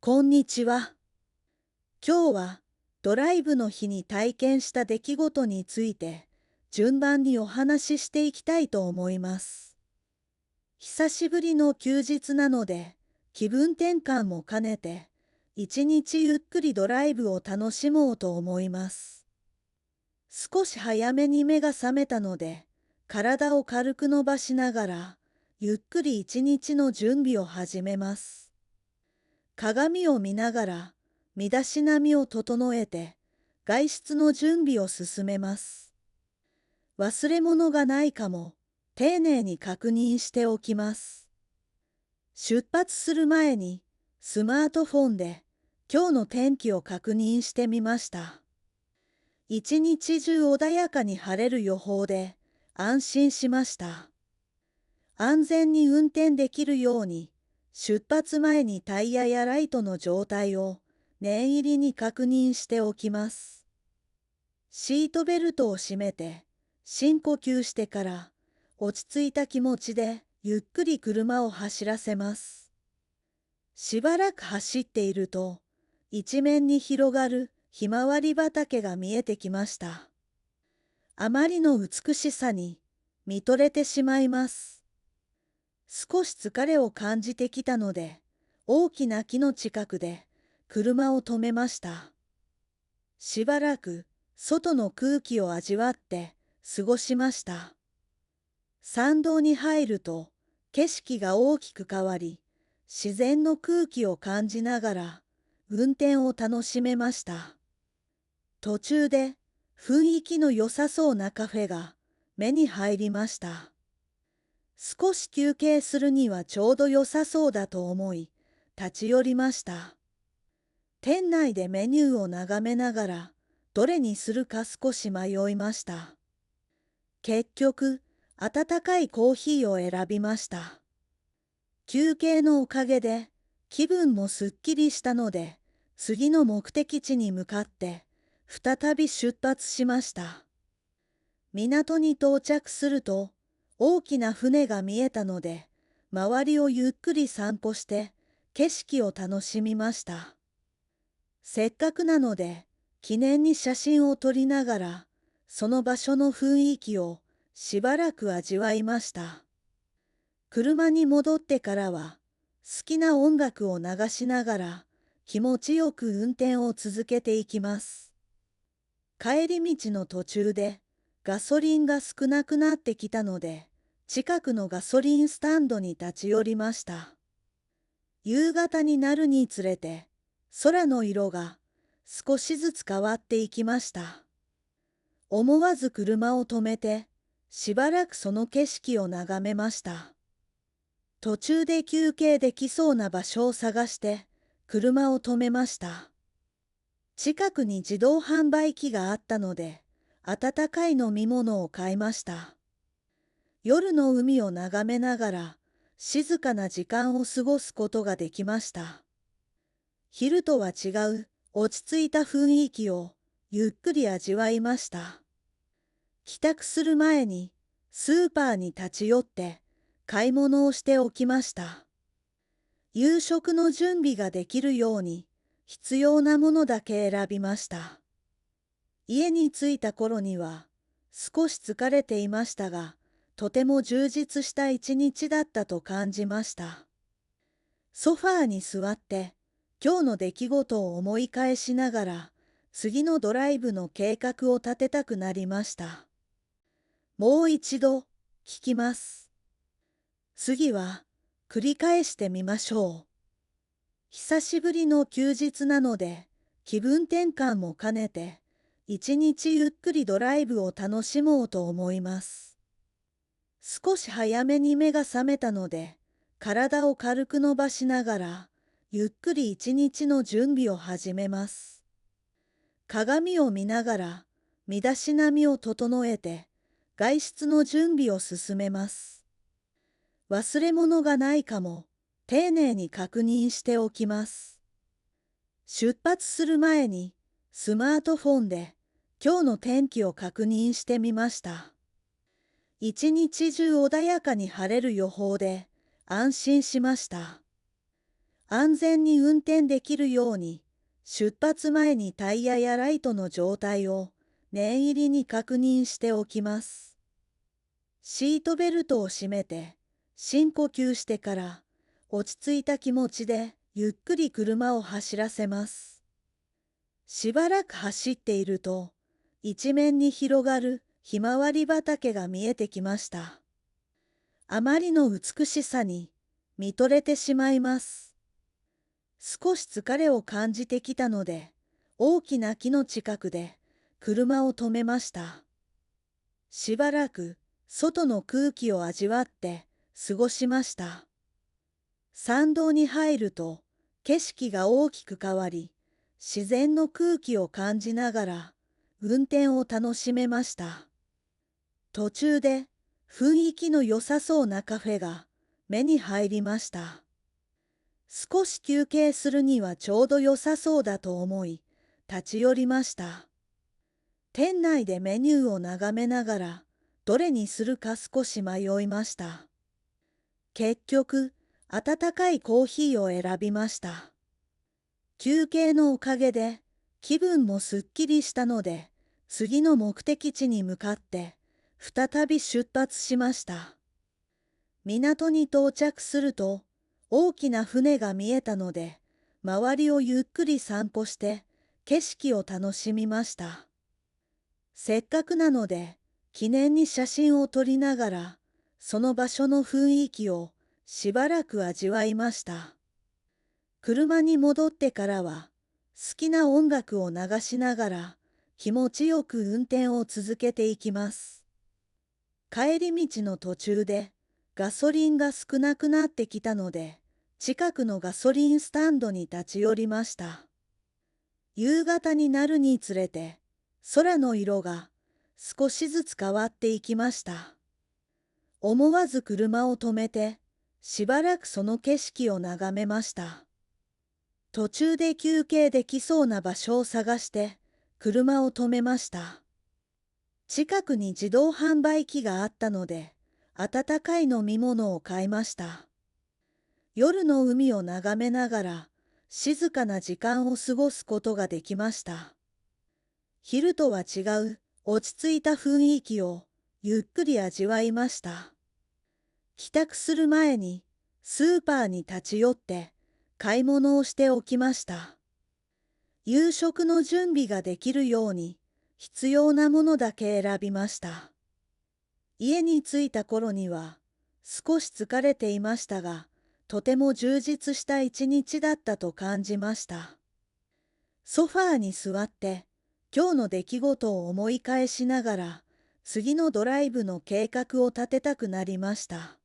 こんにちは。今日はドライブの日に体験した出来事について順番にお話ししていきたいと思います。久しぶりの休日なので気分転換も兼ねて一日ゆっくりドライブを楽しもうと思います。少し早めに目が覚めたので体を軽く伸ばしながらゆっくり一日の準備を始めます。鏡を見ながら身だしなみを整えて外出の準備を進めます。忘れ物がないかも丁寧に確認しておきます。出発する前にスマートフォンで今日の天気を確認してみました。一日中穏やかに晴れる予報で安心しました。安全に運転できるように出発前にタイヤやライトの状態を念入りに確認しておきます。シートベルトを締めて深呼吸してから落ち着いた気持ちでゆっくり車を走らせます。しばらく走っていると一面に広がるひまわり畑が見えてきました。あまりの美しさに見とれてしまいます。少し疲れを感じてきたので大きな木の近くで車を止めました。しばらく外の空気を味わって過ごしました。山道に入ると景色が大きく変わり、自然の空気を感じながら運転を楽しめました。途中で雰囲気の良さそうなカフェが目に入りました。少し休憩するにはちょうど良さそうだと思い、立ち寄りました。店内でメニューを眺めながら、どれにするか少し迷いました。結局、温かいコーヒーを選びました。休憩のおかげで気分もすっきりしたので、次の目的地に向かって再び出発しました。港に到着すると、大きな船が見えたので、周りをゆっくり散歩して景色を楽しみました。せっかくなので、記念に写真を撮りながら、その場所の雰囲気をしばらく味わいました。車に戻ってからは、好きな音楽を流しながら、気持ちよく運転を続けていきます。帰り道の途中で、ガソリンが少なくなってきたので、近くのガソリンスタンドに立ち寄りました。夕方になるにつれて、空の色が少しずつ変わっていきました。思わず車を止めて、しばらくその景色を眺めました。途中で休憩できそうな場所を探して、車を止めました。近くに自動販売機があったので、温かい飲み物を買いました。夜の海を眺めながら、静かな時間を過ごすことができました。昼とは違う落ち着いた雰囲気をゆっくり味わいました。帰宅する前にスーパーに立ち寄って買い物をしておきました。夕食の準備ができるように必要なものだけ選びました。家に着いた頃には少し疲れていましたが、とても充実した一日だったと感じました。ソファーに座って今日の出来事を思い返しながら次のドライブの計画を立てたくなりました。もう一度聞きます。次は繰り返してみましょう。久しぶりの休日なので気分転換も兼ねて一日ゆっくりドライブを楽しもうと思います。少し早めに目が覚めたので体を軽く伸ばしながらゆっくり一日の準備を始めます。鏡を見ながら身だしなみを整えて外出の準備を進めます。忘れ物がないかも丁寧に確認しておきます。出発する前にスマートフォンで今日の天気を確認してみました。一日中穏やかに晴れる予報で安心しました。安全に運転できるように、出発前にタイヤやライトの状態を念入りに確認しておきます。シートベルトを締めて、深呼吸してから、落ち着いた気持ちでゆっくり車を走らせます。しばらく走っていると、一面に広がるひまわり畑が見えてきました。あまりの美しさに見とれてしまいます。少し疲れを感じてきたので、大きな木の近くで車を止めました。しばらく外の空気を味わって過ごしました。山道に入ると景色が大きく変わり、自然の空気を感じながら運転を楽しめました。途中で雰囲気の良さそうなカフェが目に入りました。少し休憩するにはちょうど良さそうだと思い、立ち寄りました。店内でメニューを眺めながら、どれにするか少し迷いました。結局、温かいコーヒーを選びました。休憩のおかげで気分もすっきりしたので、次の目的地に向かって再び出発しました。港に到着すると大きな船が見えたので、周りをゆっくり散歩して景色を楽しみました。せっかくなので記念に写真を撮りながら、その場所の雰囲気をしばらく味わいました。車に戻ってからは好きな音楽を流しながら気持ちよく運転を続けていきます。帰り道の途中でガソリンが少なくなってきたので、近くのガソリンスタンドに立ち寄りました。夕方になるにつれて空の色が少しずつ変わっていきました。思わず車を止めてしばらくその景色を眺めました。途中で休憩できそうな場所を探して車を止めました。近くに自動販売機があったので、温かい飲み物を買いました。夜の海を眺めながら静かな時間を過ごすことができました。昼とは違う落ち着いた雰囲気をゆっくり味わいました。帰宅する前にスーパーに立ち寄って買い物をしておきました。夕食の準備ができるように必要なものだけ選びました。家に着いた頃には少し疲れていましたが、とても充実した一日だったと感じました。ソファーに座って今日の出来事を思い返しながら、次のドライブの計画を立てたくなりました。